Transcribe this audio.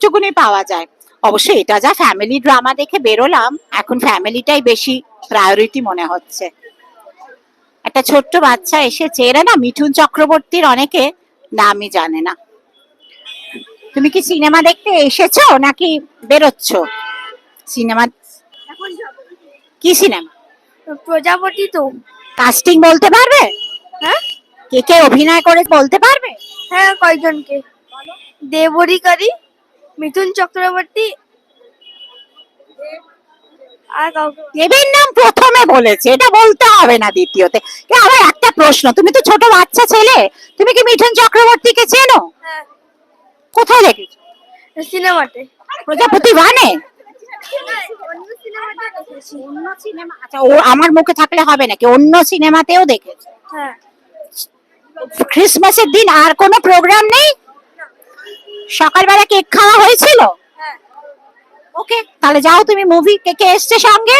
টুকুনি পাওয়া যায়। অবশ্যই এটা যা ফ্যামিলি ড্রামা দেখে বেরোলাম, এখন ফ্যামিলিটাই বেশি প্রায়োরিটি মনে হচ্ছে। একটা ছোট্ট বাচ্চা এসেছে, এরা না মিঠুন চক্রবর্তীর অনেকে নামই জানে না। তুমি কি সিনেমা দেখতে এসেছো নাকি বেরোচ্ছ? সিনেমা কি সিনেমা? প্রজাপতি তো। কাস্টিং বলতে পারবে? হ্যাঁ কে কে অভিনয় করে বলতে পারবে? হ্যাঁ, কয়জনকে? দেব অধিকারী, মিঠুন চক্রবর্তী, আর কাউকে। দেবের নাম প্রথমে বলেছে, এটা বলতে হবে না দ্বিতীয়তে। আমার একটা প্রশ্ন, তুমি তো ছোট বাচ্চা ছেলে, তুমি কি মিঠুন চক্রবর্তীকে চেনো? হ্যাঁ, কোথায় দেখেছো? সিনেমাতে। প্রজাপতি ওয়ানে? অন্য সিনেমাতে দেখেছি। অন্য সিনেমা? আচ্ছা, ও আমার মুখে থাকলে হবে নাকি, অন্য সিনেমাতেও দেখেছো? হ্যাঁ। ক্রিসমাসের দিন আর কোনো প্রোগ্রাম নেই? সকালবেলা কেক খাওয়া হয়েছিল? হ্যাঁ। ওকে, তাহলে যাও তুমি মুভি। কে কে এসছে সঙ্গে?